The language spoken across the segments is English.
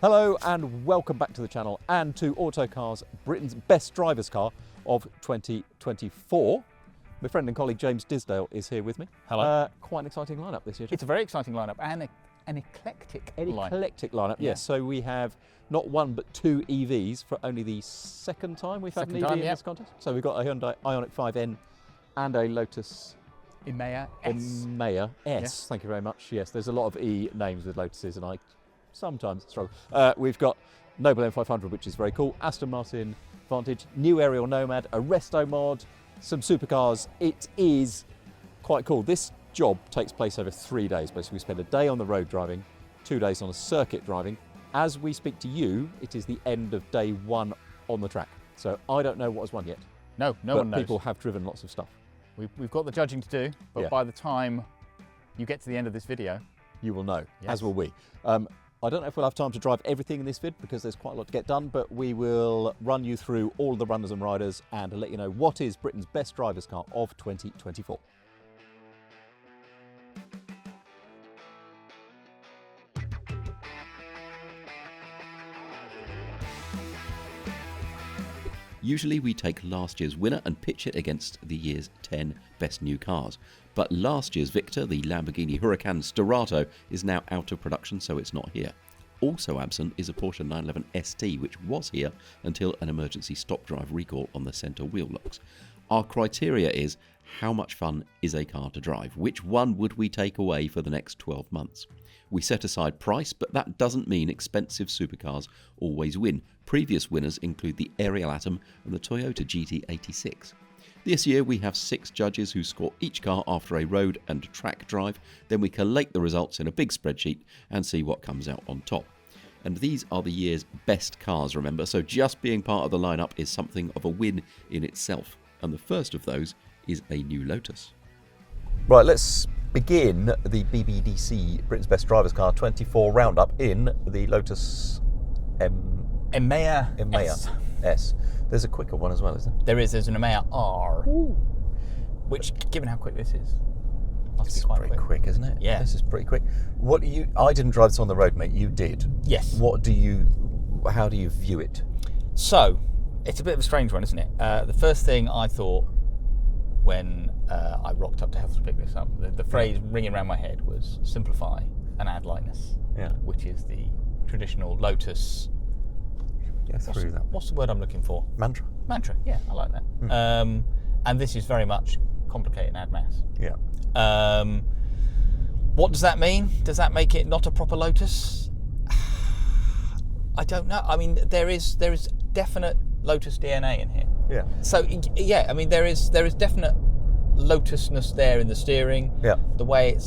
Hello and welcome back to the channel and to Autocar's Britain's best driver's car of 2024. My friend and colleague James Disdale is here with me. Hello. Quite an exciting lineup this year. It's a very exciting lineup and an eclectic lineup. Eclectic lineup, yes. So we have not one but two EVs for only the second time we've had an EV in this contest. So we've got a Hyundai Ioniq 5N and a Lotus Emeya S. Yes. Thank you very much. Yes, there's a lot of E names with Lotuses and I sometimes struggle. We've got Noble M500, which is very cool, Aston Martin Vantage, new Ariel Nomad, a resto mod, some supercars. It is quite cool. This job takes place over 3 days. Basically, we spend a day on the road driving, 2 days on a circuit driving. As we speak to you, it is the end of day one on the track. So I don't know what has won yet. No one knows. People have driven lots of stuff. We've got the judging to do, but by the time you get to the end of this video, you will know, yes. as will we. I don't know if we'll have time to drive everything in this vid because there's quite a lot to get done, but we will run you through all of the runners and riders and let you know what is Britain's best driver's car of 2024. Usually we take last year's winner and pitch it against the year's 10 best new cars. But last year's victor, the Lamborghini Huracan Sturato, is now out of production, so it's not here. Also absent is a Porsche 911 ST, which was here until an emergency stop drive recall on the centre wheel locks. Our criteria is how much fun is a car to drive? Which one would we take away for the next 12 months? We set aside price, but that doesn't mean expensive supercars always win. Previous winners include the Ariel Atom and the Toyota GT86. This year we have 6 judges who score each car after a road and track drive. Then we collate the results in a big spreadsheet and see what comes out on top. And these are the year's best cars, remember, so just being part of the lineup is something of a win in itself. And the first of those is a new Lotus. Right, let's begin the BBDC Britain's Best Drivers Car 24 roundup in the Lotus Emeya S. There's a quicker one as well, isn't there? there's an Emeya R, which, given how quick this is, must be quite pretty quick, isn't it? Yeah. This is pretty quick. I didn't drive this on the road, mate. You did. Yes. How do you view it? So, it's a bit of a strange one, isn't it? The first thing I thought when I rocked up to have to pick this up, the phrase ringing around my head was simplify and add lightness, which is the traditional Lotus. What's the word I'm looking for? Mantra. Mantra, yeah, I like that. And this is very much complicate and add mass. Yeah. What does that mean? Does that make it not a proper Lotus? I don't know. I mean, there is definite Lotus DNA in here. Yeah. So yeah, I mean, there is definite Lotusness there in the steering. Yeah. The way it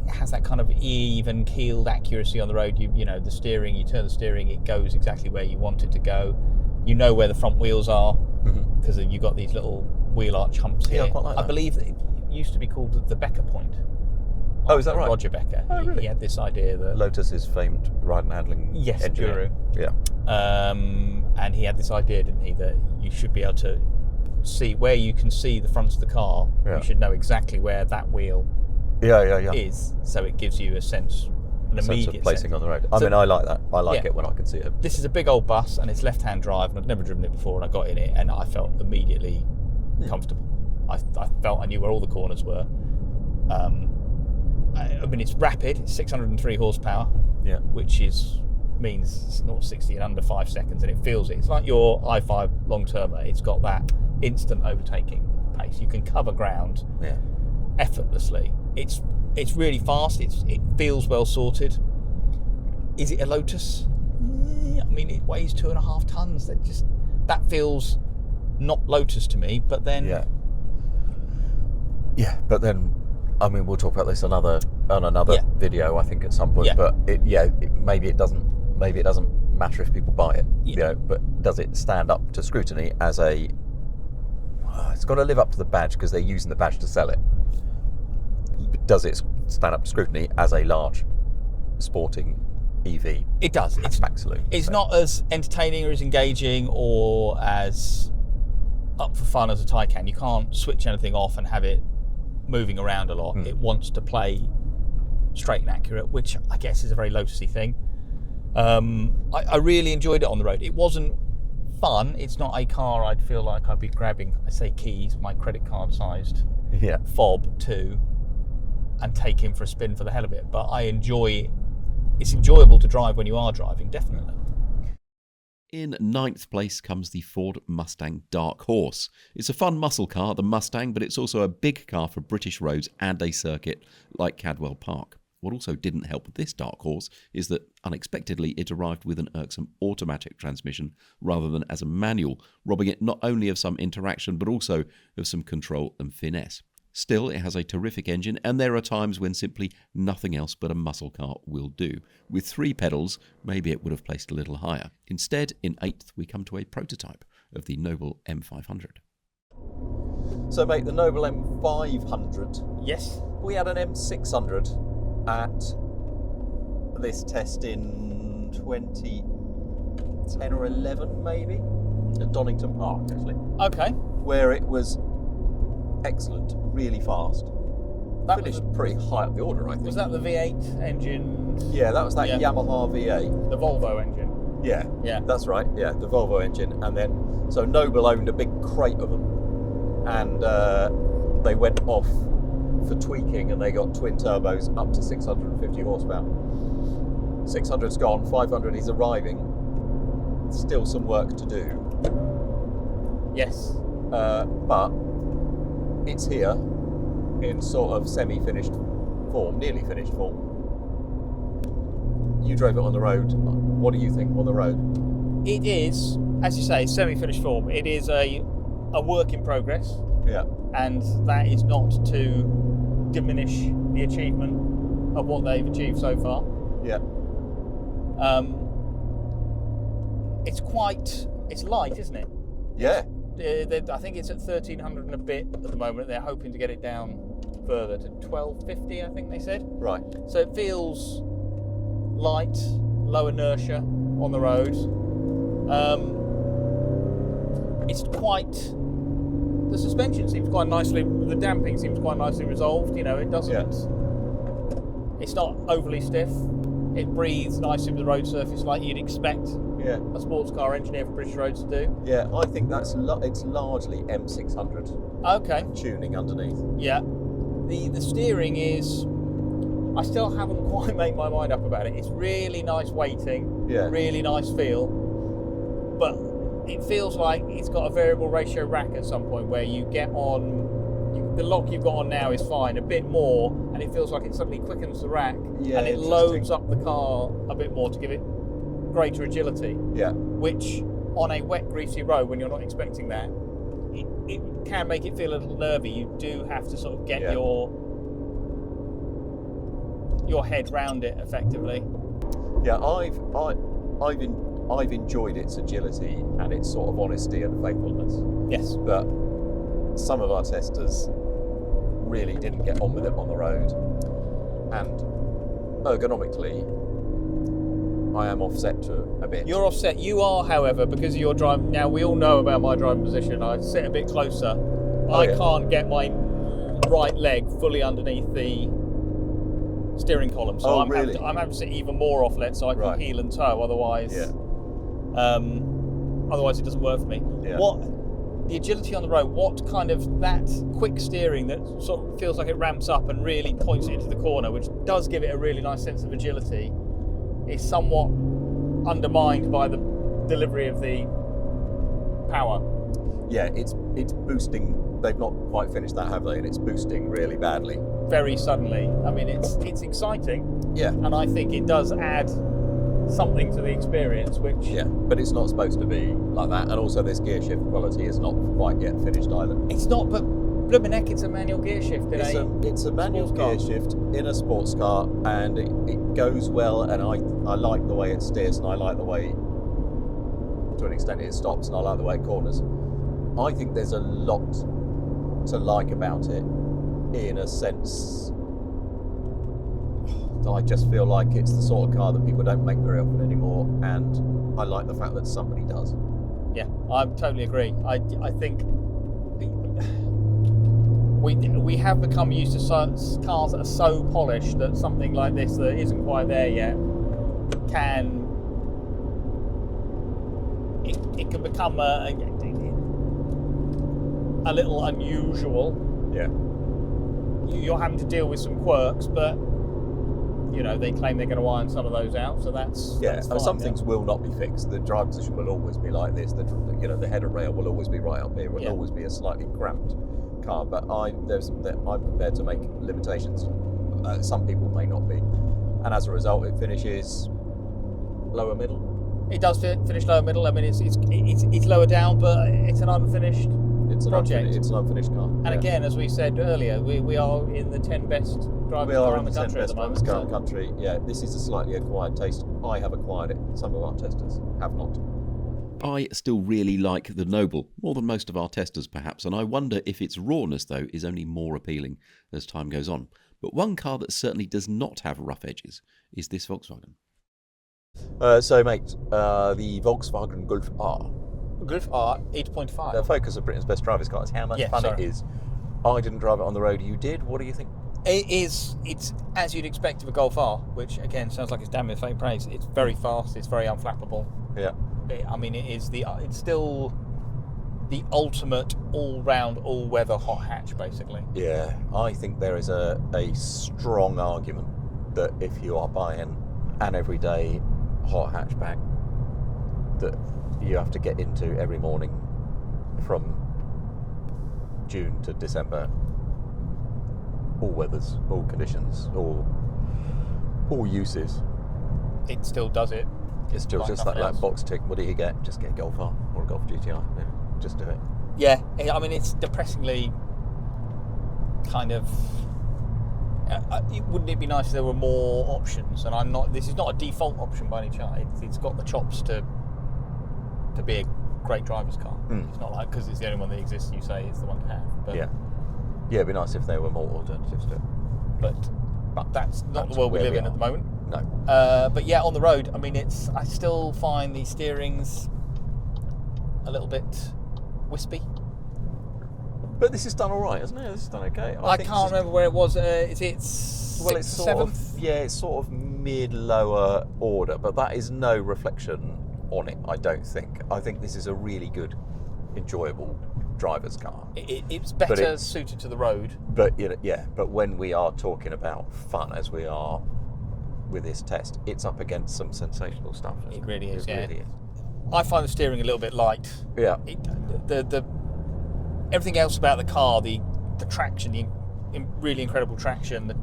has that kind of even keeled accuracy on the road. You know, the steering. You turn the steering, it goes exactly where you want it to go. You know where the front wheels are because you've got these little wheel arch humps here. Yeah, I quite like that. I believe that it used to be called the Becker point. Oh, is that right? Roger Becker. Oh, really? He had this idea that Lotus is famed ride and handling engineer. Guru. Yeah. And he had this idea, didn't he, that you should be able to see where you can see the front of the car. Yeah. You should know exactly where that wheel is, so it gives you an immediate of placing sense on the road. I mean, I like that. I like it when I can see it. This is a big old bus, and it's left-hand drive, and I'd never driven it before, and I got in it, and I felt immediately comfortable. I felt I knew where all the corners were. I mean, it's rapid. It's 603 horsepower, which means it's 0-60 in under 5 seconds, and it feels it. It's like your i5 long-termer. It's got that instant overtaking pace. You can cover ground effortlessly. It's really fast. It feels well sorted. Is it a Lotus? I mean, it weighs 2.5 tons. That feels not Lotus to me. But then, but then, I mean, we'll talk about this on another video, I think, at some point. But maybe it doesn't matter if people buy it. You know, but does it stand up to scrutiny as a? It's got to live up to the badge because they're using the badge to sell it. Does it stand up to scrutiny as a large sporting EV? It does. It's not as entertaining or as engaging or as up for fun as a Taycan. You can't switch anything off and have it moving around a lot. It wants to play straight and accurate, which I guess is a very Lotusy thing. I really enjoyed it on the road. It wasn't fun. It's not a car I'd feel like I'd be grabbing, I say keys, my credit card sized fob to, and take him for a spin for the hell of it. But it's enjoyable to drive when you are driving, definitely. In 9th place comes the Ford Mustang Dark Horse. It's a fun muscle car, the Mustang, but it's also a big car for British roads and a circuit like Cadwell Park. What also didn't help this Dark Horse is that, unexpectedly, it arrived with an irksome automatic transmission rather than as a manual, robbing it not only of some interaction but also of some control and finesse. Still, it has a terrific engine, and there are times when simply nothing else but a muscle car will do. With 3 pedals, maybe it would have placed a little higher. Instead, in 8th, we come to a prototype of the Noble M500. So, mate, the Noble M500. Yes. We had an M600 at this test in 2010 or 11, maybe, at Donington Park, actually. Okay. Where it was excellent, really fast. That finished pretty high up the order, I think. Was that the V8 engine? Yeah, that was that Yamaha V8. The Volvo engine. Yeah, that's right. Yeah, the Volvo engine. And then, so Noble owned a big crate of them, and they went off for tweaking, and they got twin turbos up to 650 horsepower. 600's gone, 500 is arriving. Still some work to do. Yes. But it's here in sort of semi-finished form, nearly finished form. You drove it on the road. What do you think on the road? It is, as you say, semi-finished form. It is a work in progress. Yeah. And that is not to diminish the achievement of what they've achieved so far. Yeah. It's light, isn't it? Yeah. I think it's at 1,300 and a bit at the moment. They're hoping to get it down further to 1,250, I think they said. Right. So it feels light, low inertia on the road. The suspension seems quite nicely, the damping seems quite nicely resolved. You know, it doesn't, it's not overly stiff. It breathes nicely with the road surface like you'd expect a sports car engineer for British roads to do. Yeah, I think it's largely M600 tuning underneath. Yeah. The steering is, I still haven't quite made my mind up about it. It's really nice weighting, really nice feel, but it feels like it's got a variable ratio rack at some point where you get on, the lock you've got on now is fine, a bit more, and it feels like it suddenly quickens the rack, and it loads up the car a bit more to give it greater agility. Yeah. Which, on a wet, greasy road, when you're not expecting that, it can make it feel a little nervy. You do have to sort of get your head round it effectively. Yeah, I've enjoyed its agility and its sort of honesty and faithfulness. Yes. But some of our testers really didn't get on with it on the road. And ergonomically, I am offset to a bit. You're offset. You are, however, because of your drive. Now, we all know about my driving position. I sit a bit closer. I can't get my right leg fully underneath the steering column. So I'm having to sit even more off-let so I can heel and toe. Otherwise, otherwise it doesn't work for me. Yeah. The agility on the road, what kind of that quick steering that sort of feels like it ramps up and really points it into the corner, which does give it a really nice sense of agility, is somewhat undermined by the delivery of the power. Yeah, it's boosting. They've not quite finished that, have they? And it's boosting really badly. Very suddenly. I mean, it's exciting. Yeah. And I think it does add something to the experience, which... Yeah, but it's not supposed to be like that. And also this gear shift quality is not quite yet finished either. It's not, but blooming heck, it's a manual gear shift it's a manual gear shift in a sports car, and it goes well, and I like the way it steers, and I like the way, to an extent, it stops, and I like the way it corners. I think there's a lot to like about it, in a sense. I just feel like it's the sort of car that people don't make very often anymore, and I like the fact that somebody does. Yeah, I totally agree. I think we have become used to cars that are so polished that something like this that isn't quite there yet can it can become a little unusual. Yeah. You're having to deal with some quirks, but you know they claim they're going to iron some of those out, so that's fine, some things will not be fixed. The drive position will always be like this. The header rail will always be right up here. It will always be a slightly cramped car. But I'm prepared to make limitations. Some people may not be, and as a result, it finishes lower middle. It does finish lower middle. I mean, it's lower down, but it's an unfinished project. It's an unfinished car. And again, as we said earlier, we are in the 10 best drivers around the country at the moment. Car in the country. Yeah, this is a slightly acquired taste. I have acquired it. Some of our testers have not. I still really like the Noble, more than most of our testers perhaps, and I wonder if its rawness, though, is only more appealing as time goes on. But one car that certainly does not have rough edges is this Volkswagen. So, mate, the Volkswagen Golf R. Golf R 8.5. The focus of Britain's best drivers' cars. How much fun it is. I didn't drive it on the road. You did. What do you think? It's as you'd expect of a Golf R, which again sounds like it's damn near faint praise. It's very fast. It's very unflappable. Yeah. It's still the ultimate all-round, all-weather hot hatch, basically. Yeah. I think there is a strong argument that if you are buying an everyday hot hatchback that you have to get into every morning from June to December, all weathers, all conditions, all uses, it still does it. It's still just like that box tick. What do you get? Just get a Golf R or a Golf GTI. Yeah, just do it. Yeah, I mean, it's depressingly kind of. Wouldn't it be nice if there were more options? And this is not a default option by any chance. It's got the chops to be a great driver's car. It's not like because it's the only one that exists, you say it's the one to have. But yeah, it'd be nice if there were more alternatives to it. But that's not the world we live in at the moment. No. But yeah, on the road, I mean, I still find the steering's a little bit wispy. But this is done all right, isn't it? This is done okay. I can't remember where it was. It's it's sort of mid-lower order, but that is no reflection on it. I don't think. I think this is a really good, enjoyable driver's car. It's better suited to the road. But but when we are talking about fun, as we are with this test, it's up against some sensational stuff. It really is. Really is. I find the steering a little bit light. Yeah. The everything else about the car, the traction, the really incredible traction, the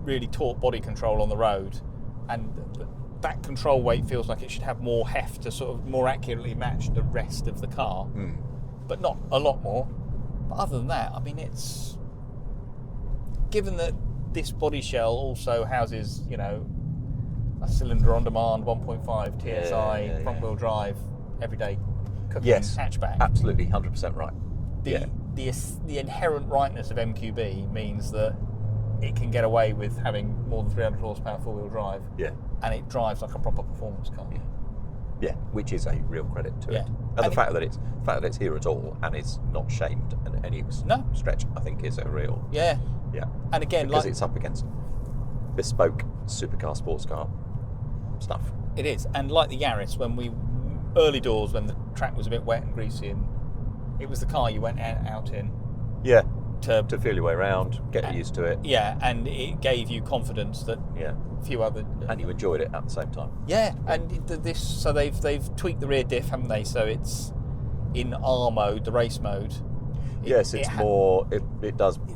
really taut body control on the road, and that control weight feels like it should have more heft to sort of more accurately match the rest of the car, but not a lot more. But other than that, I mean, it's given that this body shell also houses, a cylinder on demand 1.5 TSI front-wheel drive everyday cooking hatchback. Absolutely, 100% right. The inherent rightness of MQB means that it can get away with having more than 300 horsepower four-wheel drive. Yeah. And it drives like a proper performance car. Yeah, which is a real credit to it. And the fact that it's here at all and is not shamed in any stretch, I think, is a real. Yeah. Yeah. And again, because it's up against bespoke supercar, sports car stuff. It is, and like the Yaris, early doors when the track was a bit wet and greasy, and it was the car you went out in. Yeah. To feel your way around, get used to it. Yeah, and it gave you confidence that a few other. And you enjoyed it at the same time. Yeah, and they've tweaked the rear diff, haven't they? So it's in R mode, the race mode. It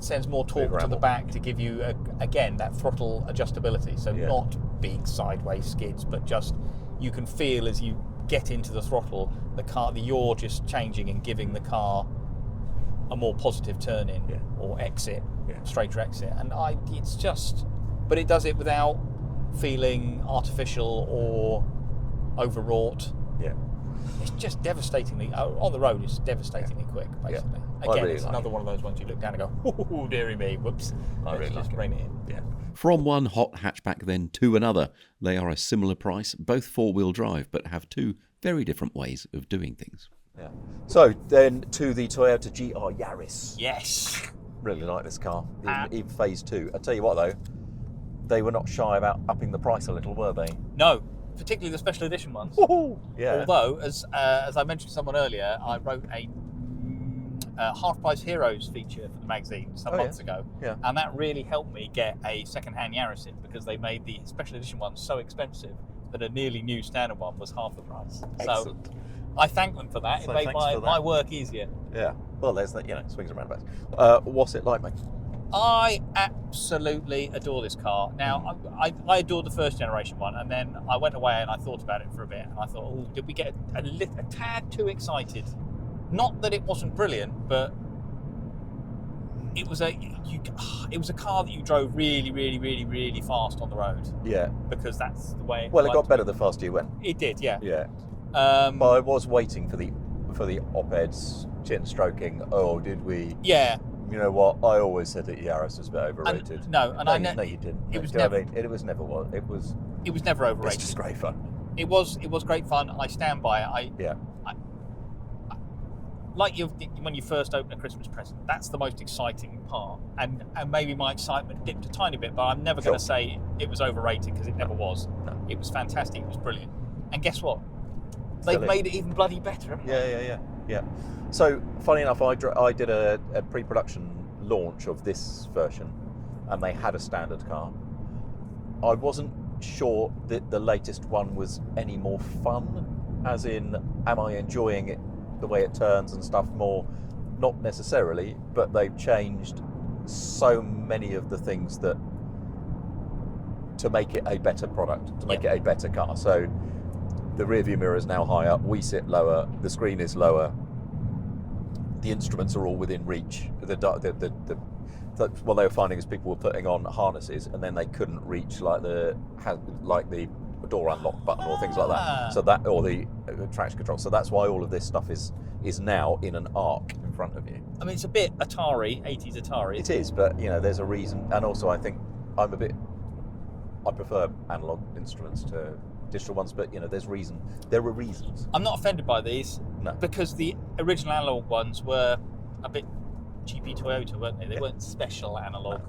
sends more torque to the back to give you again that throttle adjustability. So not big sideways skids, but just you can feel as you get into the throttle, the yaw just changing and giving the car a more positive turn in or exit, straighter exit. And but it does it without feeling artificial or overwrought. Yeah. It's just devastatingly, on the road, it's devastatingly quick, basically. Yeah. Again, it's another one of those ones you look down and go, oh, dearie me, whoops. I really just like rein it in. Yeah. From one hot hatchback then to another, they are a similar price, both four-wheel drive, but have two very different ways of doing things. Yeah. So then to the Toyota GR Yaris. Yes. Really like this car, even phase 2. I tell you what though, they were not shy about upping the price a little, were they? No. particularly the special edition ones. Woohoo! Yeah. Although, as I mentioned to someone earlier, I wrote a Half Price Heroes feature for the magazine some months ago, and that really helped me get a second-hand Yaris in, because they made the special edition ones so expensive that a nearly new standard one was half the price. Excellent. So I thank them for that. So it made my work easier. Yeah. Well, there's that, swings and roundabouts. What's it like, mate? I absolutely adore this car. Now, I adored the first generation one, and then I went away and I thought about it for a bit, and I thought, oh, did we get a tad too excited? Not that it wasn't brilliant, but it was a car that you drove really, really, really, really fast on the road. Yeah. Because that's the way. Well, it got better the faster you went. It did, yeah. Yeah. But I was waiting for the op-eds, chin stroking. Oh, did we? Yeah. You know what? I always said that Yaris was a bit overrated. No, you didn't. It was never. It was never. It was never overrated. It's just great fun. It was great fun. I stand by it. Like when you first open a Christmas present, that's the most exciting part. And maybe my excitement dipped a tiny bit, but I'm never going to say it was overrated, because it never was. No. It was fantastic. It was brilliant. And guess what? They've made it even bloody better, haven't they? Yeah. So, funny enough, I did a pre-production launch of this version, and they had a standard car. I wasn't sure that the latest one was any more fun, as in, am I enjoying it, the way it turns and stuff more? Not necessarily, but they've changed so many of the things that to make it a better product, to make it a better car. So the rear view mirror is now higher, we sit lower, the screen is lower, the instruments are all within reach. What they were finding is people were putting on harnesses and then they couldn't reach like the door unlock button or things like that. So that, or the traction control. So that's why all of this stuff is now in an arc in front of you. I mean, it's a bit Atari, 80s Atari. It is, but there's a reason. And also, I think I prefer analog instruments to digital ones, but there's reason. There are reasons. I'm not offended by these, because the original analog ones were a bit cheapy Toyota, weren't they? They weren't special analog.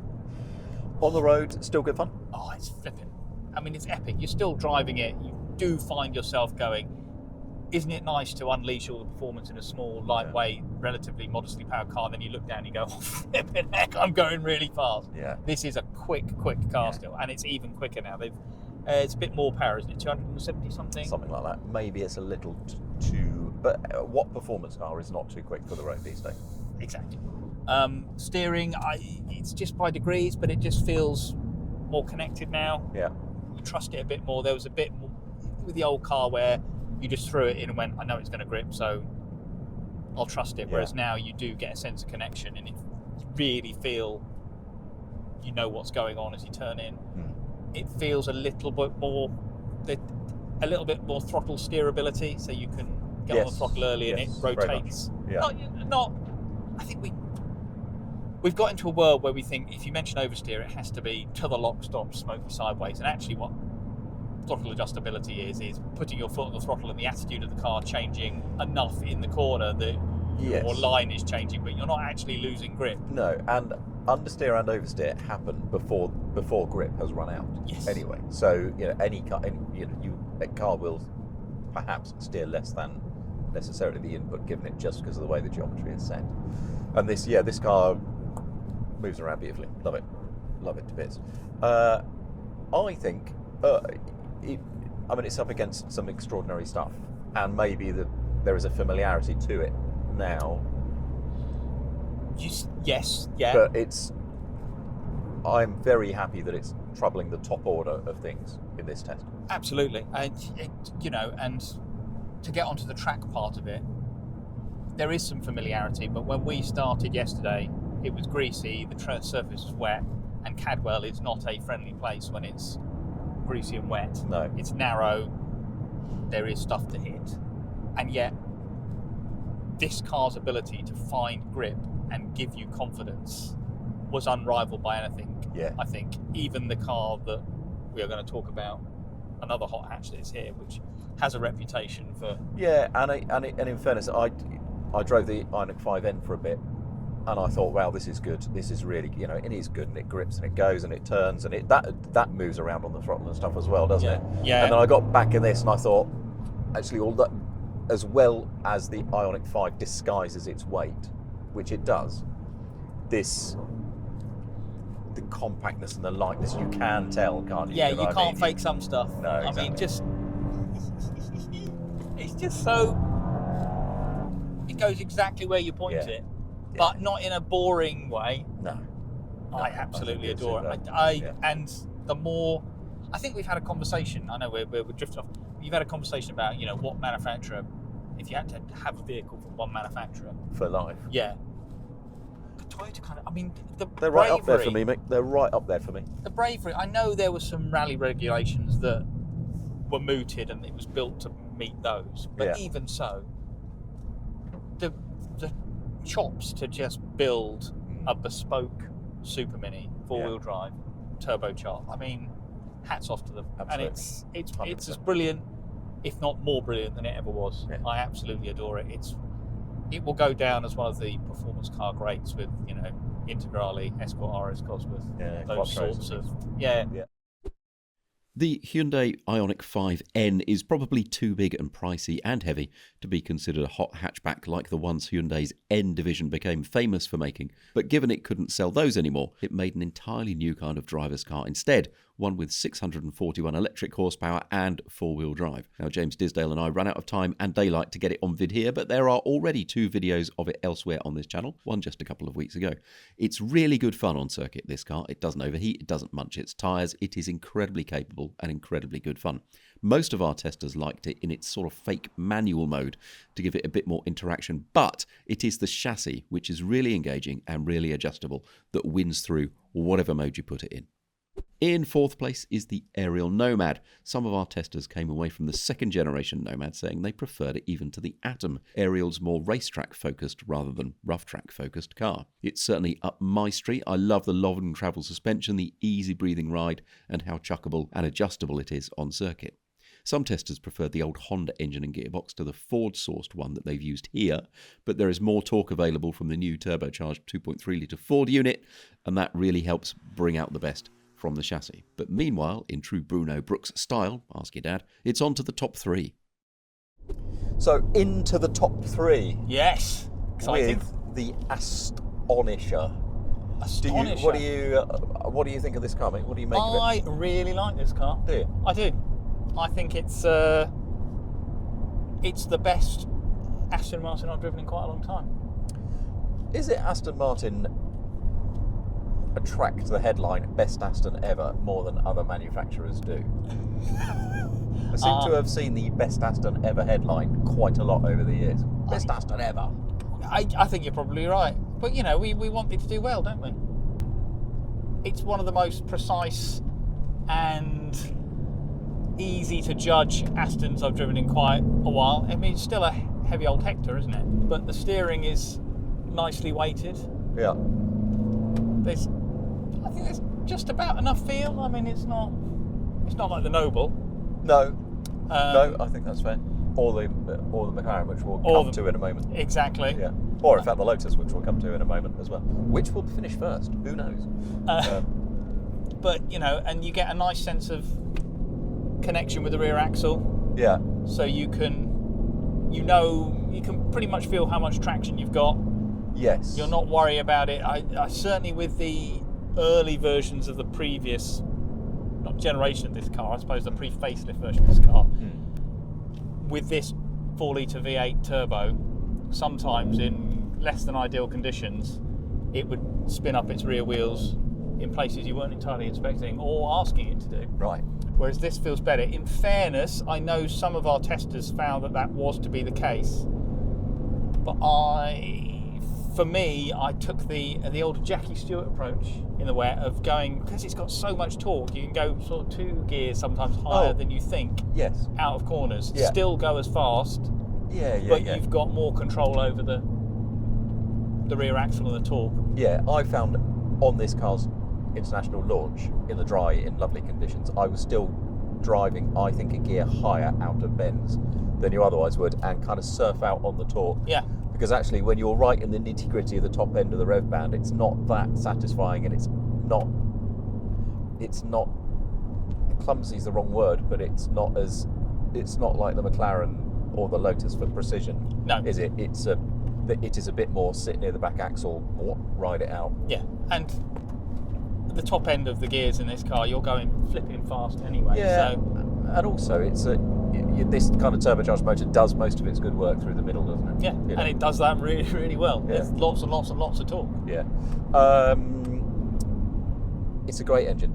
On the road, still good fun? Oh, it's flipping. I mean, it's epic. You're still driving it. You do find yourself going, isn't it nice to unleash all the performance in a small, lightweight, relatively modestly powered car? Then you look down and you go, oh, flipping heck, I'm going really fast. Yeah. This is a quick car still, and it's even quicker now. It's a bit more power, isn't it? 270 something? Something like that. Maybe it's a little too... But what performance car is not too quick for the road these days? Exactly. Steering, it's just by degrees, but it just feels more connected now. Yeah. You trust it a bit more. There was a bit more with the old car where you just threw it in and went, I know it's going to grip, so I'll trust it. Whereas now you do get a sense of connection, and you really feel you know what's going on as you turn in. It feels a little bit more throttle steerability, so you can get on the throttle early and it rotates. Not. I think we've got into a world where we think if you mention oversteer, it has to be to the lock, stop, smoky sideways. And actually, what throttle adjustability is putting your foot on the throttle and the attitude of the car changing enough in the corner that your line is changing, but you're not actually losing grip. No, and understeer and oversteer happen before grip has run out. Yes. Anyway, so any car, a car will perhaps steer less than necessarily the input given it, just because of the way the geometry is set. And this car moves around beautifully. Love it to bits. I think it's up against some extraordinary stuff, and maybe there is a familiarity to it now. Yes, yeah. But I'm very happy that it's troubling the top order of things in this test. Absolutely, and to get onto the track part of it, there is some familiarity. But when we started yesterday, it was greasy, the surface was wet, and Cadwell is not a friendly place when it's greasy and wet. No. It's narrow, there is stuff to hit. And yet, this car's ability to find grip and give you confidence was unrivaled by anything. Yeah. I think even the car that we are going to talk about, another hot hatch that is here, which has a reputation for... Yeah, and in fairness, I drove the Ioniq 5N for a bit, and I thought, wow, this is good. This is really, you know, it is good, and it grips and it goes and it turns and that moves around on the throttle and stuff as well, doesn't it? Yeah. And then I got back in this and I thought, actually, all that, as well as the Ioniq 5 disguises its weight, which it does, the compactness and the lightness, you can tell, can't you? Yeah, know you what I can't mean? fake some stuff. No, exactly. I mean, it's just so, it goes exactly where you point it, but not in a boring way. No. I absolutely adore it. And the more, I think we've had a conversation, I know we're drifting off, you've had a conversation about, you know, what manufacturer, if you had to have a vehicle from one manufacturer. For life. Yeah. Toyota kind of, I mean, they're right up there for me, Mick. They're right up there for me. The bravery, I know there were some rally regulations that were mooted and it was built to meet those, but even so, the chops to just build a bespoke Super Mini 4-wheel drive turbocharged, I mean, hats off to them. Absolutely. And it's as brilliant, if not more brilliant than it ever was. I absolutely adore it. It will go down as one of the performance car greats with, you know, Integrale, Escort RS Cosworth, those sorts of, The Hyundai Ioniq 5N is probably too big and pricey and heavy to be considered a hot hatchback like the ones Hyundai's N division became famous for making, but given it couldn't sell those anymore, it made an entirely new kind of driver's car instead, one with 641 electric horsepower and 4-wheel drive. Now, James Disdale and I ran out of time and daylight to get it on vid here, but there are already 2 videos of it elsewhere on this channel, one just a couple of weeks ago. It's really good fun on circuit, this car. It doesn't overheat, it doesn't munch its tyres, it is incredibly capable and incredibly good fun. Most of our testers liked it in its sort of fake manual mode to give it a bit more interaction, but it is the chassis, which is really engaging and really adjustable, that wins through whatever mode you put it in. In 4th place is the Ariel Nomad. Some of our testers came away from the 2nd generation Nomad saying they preferred it even to the Atom, Ariel's more racetrack focused rather than rough track focused car. It's certainly up my street. I love the long travel suspension, the easy breathing ride, and how chuckable and adjustable it is on circuit. Some testers preferred the old Honda engine and gearbox to the Ford-sourced one that they've used here, but there is more torque available from the new turbocharged 2.3-litre Ford unit, and that really helps bring out the best from the chassis. But meanwhile, in true Bruno Brooks style, ask your dad, it's on to the top 3. So into the top 3. Yes. Exciting. With the Astonisher. Astonisher. What do you think of this car, mate? What do you make of it? I really like this car. Do you? I do. I think it's the best Aston Martin I've driven in quite a long time. Is it Aston Martin attract the headline "Best Aston Ever" more than other manufacturers do? I seem to have seen the "Best Aston Ever" headline quite a lot over the years. Best Aston ever. I think you're probably right. But, you know, we want it to do well, don't we? It's one of the most precise and easy to judge Astons I've driven in quite a while. I mean, it's still a heavy old Hector, isn't it? But the steering is nicely weighted. Yeah. I think there's just about enough feel. I mean, it's not like the Noble. No. No, I think that's fair. Or the McLaren, which we'll come to in a moment. Exactly. Yeah. Or in fact the Lotus, which we'll come to in a moment as well. Which will finish first? Who knows? But, you know, and you get a nice sense of connection with the rear axle. Yeah. So you can pretty much feel how much traction you've got. Yes. You're not worried about it. I certainly, with the early versions of the previous, not generation of this car, I suppose the pre-facelift version of this car, with this 4-litre V8 turbo, sometimes in less than ideal conditions, it would spin up its rear wheels in places you weren't entirely expecting or asking it to do. Right. Whereas this feels better. In fairness, I know some of our testers found that was to be the case, but for me, I took the old Jackie Stewart approach in the way of going, because it's got so much torque, you can go sort of 2 gears sometimes higher than you think. Yes. Out of corners. Yeah. Still go as fast. But you've got more control over the rear axle and the torque. Yeah, I found on this car's international launch in the dry, in lovely conditions, I was still driving, I think, a gear higher out of bends than you otherwise would, and kind of surf out on the torque. Yeah. Because actually, when you're right in the nitty-gritty of the top end of the rev band, it's not that satisfying, and it's not clumsy is the wrong word, but it's not like the McLaren or the Lotus for precision. No. Is it? It is a bit more sit near the back axle, ride it out. Yeah, and the top end of the gears in this car, you're going flipping fast anyway. Yeah, so. and also this kind of turbocharged motor does most of its good work through the middle, doesn't it? Yeah, and it does that really, really well. Yeah. There's lots and lots and lots of torque. Yeah. It's a great engine.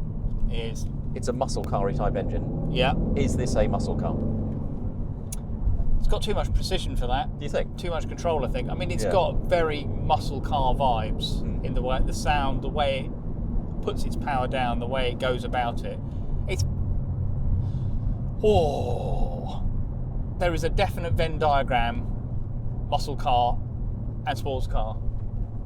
It is. It's a muscle car-y type engine. Yeah. Is this a muscle car? It's got too much precision for that. Do you think? Too much control, I think. I mean, it's Yeah. got very muscle car vibes in the way, the sound, the way it puts its power down, the way it goes about it. There is a definite Venn diagram, muscle car and sports car,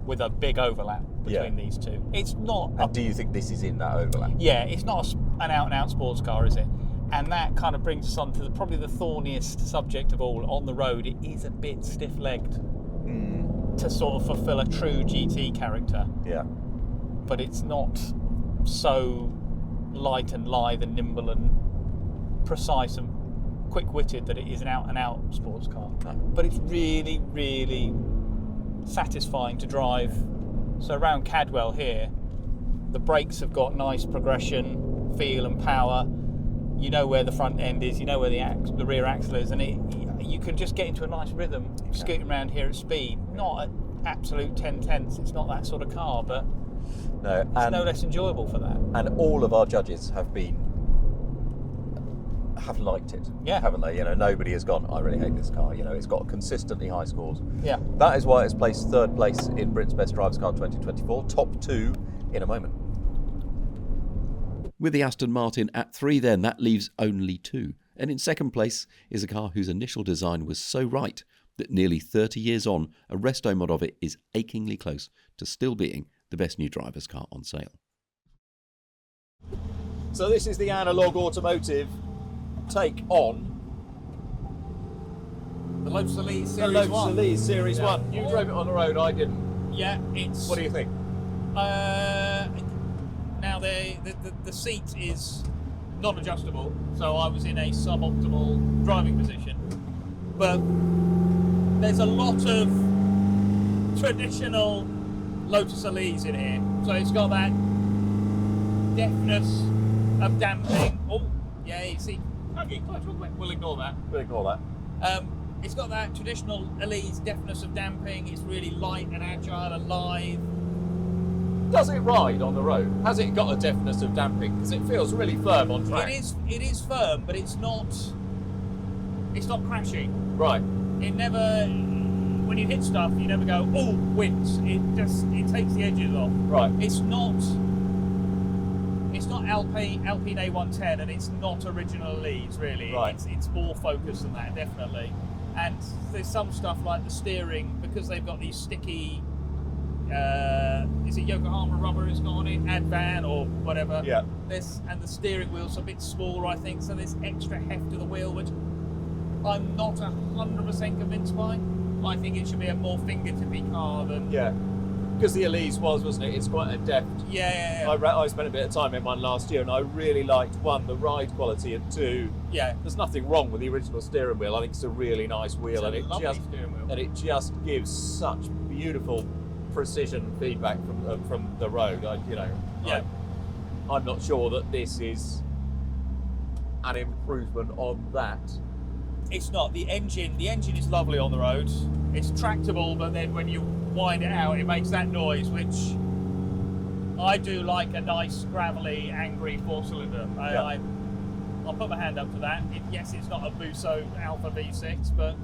with a big overlap between these two. It's not. And do you think this is in that overlap? Yeah, it's not an out-and-out sports car, is it? And that kind of brings us on to probably the thorniest subject of all. On the road, it is a bit stiff-legged to sort of fulfill a true GT character. Yeah. But it's not so light and lithe and nimble and precise and quick-witted that it is an out-and-out sports car. No. But it's really, really satisfying to drive. So around Cadwell here, the brakes have got nice progression, feel and power. You know where the front end is, you know where the rear axle is, and you can just get into a nice rhythm scooting around here at speed. Not at absolute 10/10ths, it's not that sort of car, but No, it's no less enjoyable for that. And all of our judges have liked it, haven't they? You know, nobody has gone, I really hate this car. You know, it's got consistently high scores. Yeah. That is why it's placed third place in Britain's Best Drivers Car 2024, top 2 in a moment. With the Aston Martin at 3 then, that leaves only 2. And in second place is a car whose initial design was so right that nearly 30 years on, a resto mod of it is achingly close to still being the best new driver's car on sale. So this is the Analogue Automotive take on The Lotus Elise the Lotus Elise Series 1. You drove it on the road, I didn't. Yeah, it's... What do you think? Now the seat is non-adjustable, so I was in a suboptimal driving position. But there's a lot of traditional Lotus Elise in here. So it's got that deftness of damping. Oh, yeah, you see. Okay, we'll ignore that. We'll ignore that. It's got that traditional Elise deftness of damping. It's really light and agile and lithe. Does it ride on the road? Has it got a deftness of damping? Because it feels really firm on track. It is firm, but it's not crashy. Right. It never, when you hit stuff, you never go, oh, winds. It takes the edges off. Right. It's not Alpine A110, and it's not original Elise, really. Right. It's more focused than that, definitely. And there's some stuff like the steering, because they've got these sticky, is it Yokohama rubber it's got on it, Advan or whatever. Yeah. And the steering wheel's a bit smaller, I think, so there's extra heft to the wheel, which I'm not 100% convinced by. I think it should be a more fingertippy car than... Yeah. Because the Elise wasn't it? It's quite a deft. Yeah. I spent a bit of time in one last year, and I really liked, 1, the ride quality, and 2, there's nothing wrong with the original steering wheel. I think it's a really nice wheel, It's a lovely steering wheel. And it just gives such beautiful precision feedback from the road. I'm not sure that this is an improvement on that. It's not. The engine is lovely on the road. It's tractable, but then when you wind it out, it makes that noise, which I do like. A nice, gravelly, angry 4-cylinder. I'll put my hand up to that. Yes, it's not a Busso Alpha V6, but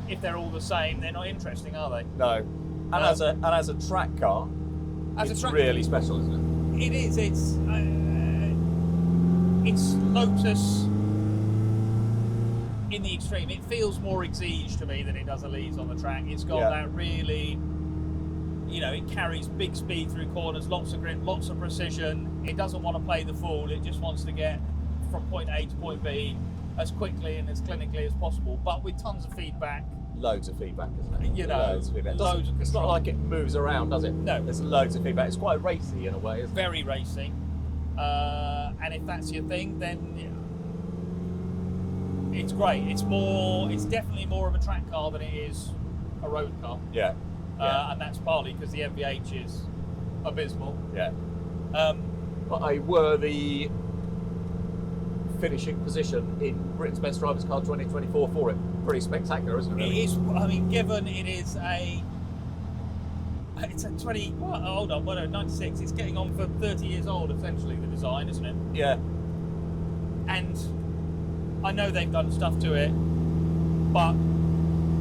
if they're all the same, they're not interesting, are they? No. And as a track car, it's really special, isn't it? It is. It's Lotus in the extreme. It feels more exige to me than it does Elise on the track. It's got that really, it carries big speed through corners, lots of grip, lots of precision. It doesn't want to play the fool. It just wants to get from point A to point B as quickly and as clinically as possible, but with tons of feedback. Loads of feedback, isn't it? You know, loads of feedback. loads of It's not control. like it moves around, does it? No. There's loads of feedback. It's quite racy in a way, isn't it? Very racy. And if that's your thing, then it's great. It's definitely more of a track car than it is a road car. Yeah. And that's partly because the MVH is abysmal. Yeah. But a worthy finishing position in Britain's Best Drivers' Car 2024 for it. Pretty spectacular, isn't it? Really? It is. I mean, given it's a 20. Well, hold on, 96. It's getting on for 30 years old, essentially. The design, isn't it? Yeah. And I know they've done stuff to it, but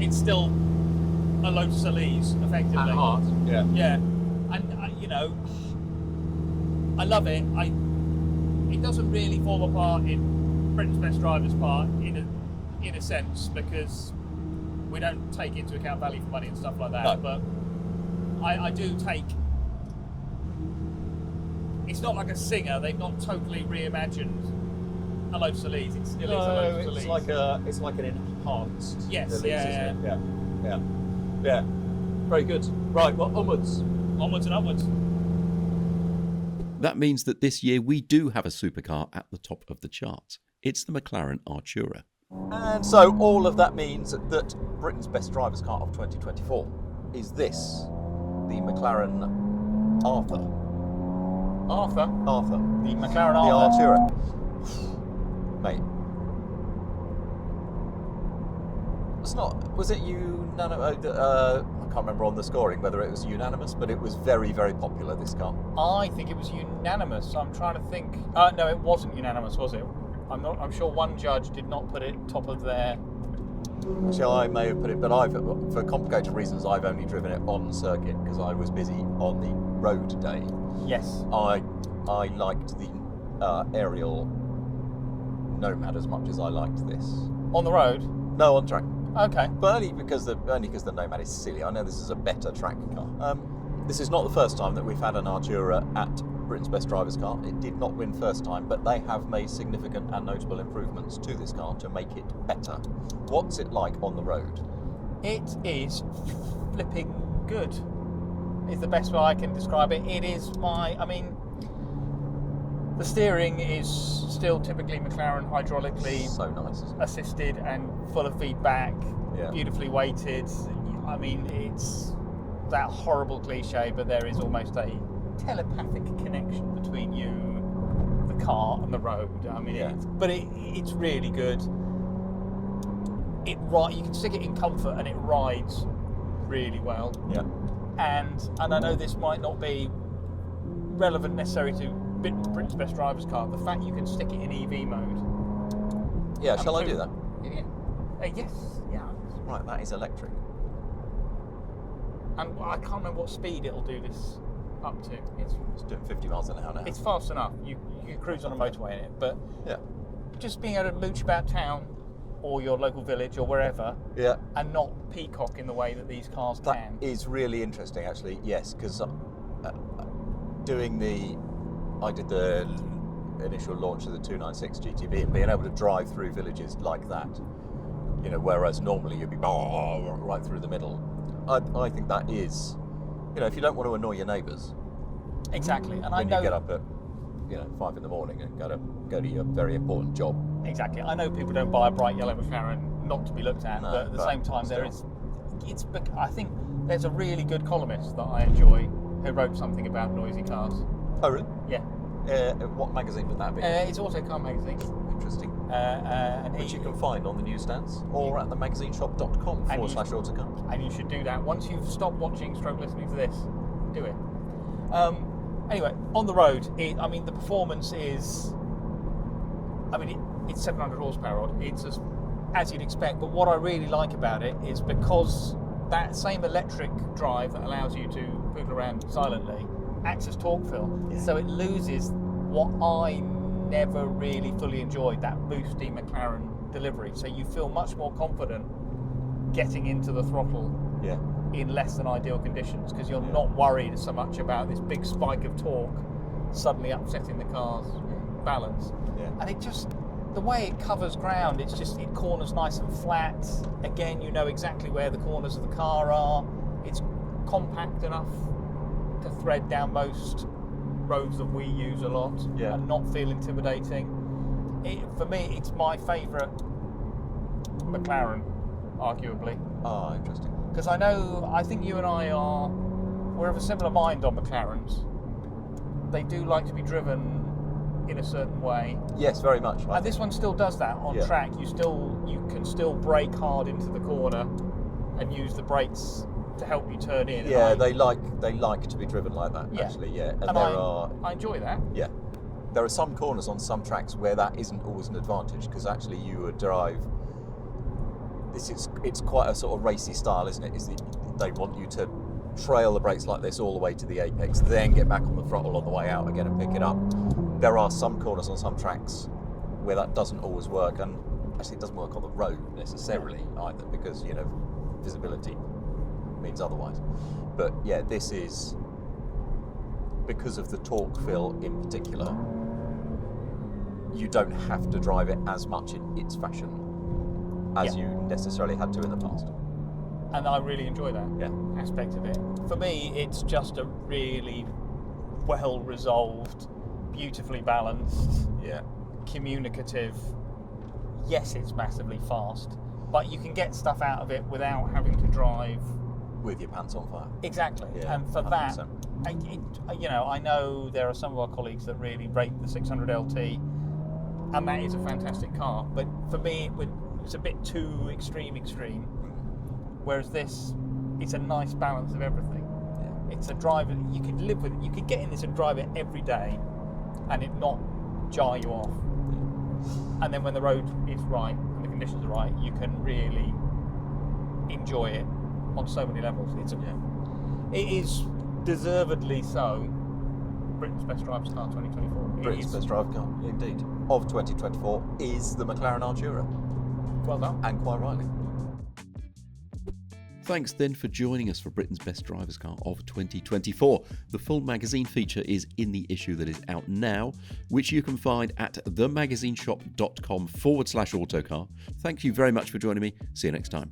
it's still a Lotus Elise, effectively. At heart. Yeah. Yeah, and I love it. It doesn't really form a part in Britain's Best Drivers' part in a sense, because we don't take into account value for money and stuff like that. No. But I do take. It's not like a Singer. They've not totally reimagined a Lotus Elise. It still is a Lotus Elise. It's like an enhanced. Yes, Elise, yeah. isn't it? Yeah. Very good. Right. Well, onwards Onwards and upwards. That means that this year we do have a supercar at the top of the charts. It's the McLaren Artura. And so all of that means that Britain's Best Drivers' Car of 2024 is this, the McLaren Arthur. Arthur. The McLaren The Arthur. Artura. Mate. Was it unanimous? I can't remember on the scoring whether it was unanimous, but it was very, very popular, this car. I think it was unanimous. I'm trying to think. No, it wasn't unanimous, was it? I'm sure one judge did not put it top of their. Actually, I may have put it, but for complicated reasons, I've only driven it on circuit because I was busy on the road day. Yes. I liked the Ariel Nomad as much as I liked this. On the road. No, on track. Okay. But only because the Nomad is silly. I know this is a better track car. This is not the first time that we've had an Artura at Britain's Best Drivers' Car. It did not win first time, but they have made significant and notable improvements to this car to make it better. What's it like on the road? It is flipping good. Is the best way I can describe it. It is the steering is still typically McLaren hydraulically So nice, isn't it? assisted and full of feedback, Yeah. beautifully weighted. I mean, it's that horrible cliche, but there is almost a telepathic connection between you, the car, and the road. I mean, Yeah. it's really good. You can stick it in comfort and it rides really well. Yeah. And I know this might not be relevant necessarily to Britain's Best Drivers' Car. The fact you can stick it in EV mode. Yeah, shall I do that? Yeah. Yes. Yeah. Right, that is electric. And I can't remember what speed it'll do this up to. It's doing 50 miles an hour now. It's fast enough. You can cruise on a motorway in it, but Yeah. just being able to mooch about town or your local village or wherever, Yeah. and not peacock in the way that these cars That can. is really interesting, actually. Yes, because I did the initial launch of the 296 GTB and being able to drive through villages like that, whereas normally you'd be right through the middle. I think that is, if you don't want to annoy your neighbours, Exactly. And I when know you get up at 5 in the morning and go to your very important job. exactly. I know people don't buy a bright yellow McLaren not to be looked at, No, but at the but same time, still. I think there's a really good columnist that I enjoy who wrote something about noisy cars. Oh, really? Yeah. What magazine would that be? It's Autocar magazine. Interesting. And Which you can find on the newsstands or at themagasинeshop.com And you- /Autocar. And you should do that. Once you've stopped watching / listening to this, do it. Anyway, on the road, the performance is... it's 700 horsepower odd. It's as you'd expect, but what I really like about it is because that same electric drive that allows you to poodle around silently acts as torque fill. Yeah. So it loses what I never really fully enjoyed, that boosty McLaren delivery. So you feel much more confident getting into the throttle Yeah. in less than ideal conditions, because you're not worried so much about this big spike of torque suddenly upsetting the car's balance. Yeah. And the way it covers ground, it corners nice and flat. Again, you know exactly where the corners of the car are. It's compact enough to thread down most roads that we use a lot and not feel intimidating. For me, it's my favourite McLaren, arguably. Ah, interesting. Because I think you and we're of a similar mind on McLarens. They do like to be driven in a certain way. Yes, very much. And this one still does that on track. You can still brake hard into the corner and use the brakes to help you turn in. Yeah, they like to be driven like that. Actually, yeah. And I enjoy that. Yeah, there are some corners on some tracks where that isn't always an advantage, because actually you would drive. It's quite a sort of racy style, isn't it? They want you to trail the brakes like this all the way to the apex, then get back on the throttle on the way out again and pick it up. There are some corners on some tracks where that doesn't always work, and actually it doesn't work on the road necessarily either, because visibility means otherwise. But yeah, this is, because of the torque fill in particular, you don't have to drive it as much in its fashion as you necessarily had to in the past. And I really enjoy that aspect of it. For me, it's just a really well-resolved, beautifully balanced, communicative. Yes, it's massively fast, but you can get stuff out of it without having to drive with your pants on fire. Exactly. Yeah, and for 100%. that, I know there are some of our colleagues that really rate the 600 LT, and that is a fantastic car. But for me, it's a bit too extreme. Whereas this, it's a nice balance of everything. Yeah. It's a driver that you could live with. You could get in this and drive it every day, and it not jar you off. Yeah. And then when the road is right and the conditions are right, you can really enjoy it on so many levels. It is deservedly so Britain's best driver's car 2024. Britain's best driver car, indeed, of 2024 is the McLaren Artura. Well done. And quite rightly. Thanks then for joining us for Britain's Best Drivers Car of 2024. The full magazine feature is in the issue that is out now, which you can find at themagazineshop.com/autocar. Thank you very much for joining me. See you next time.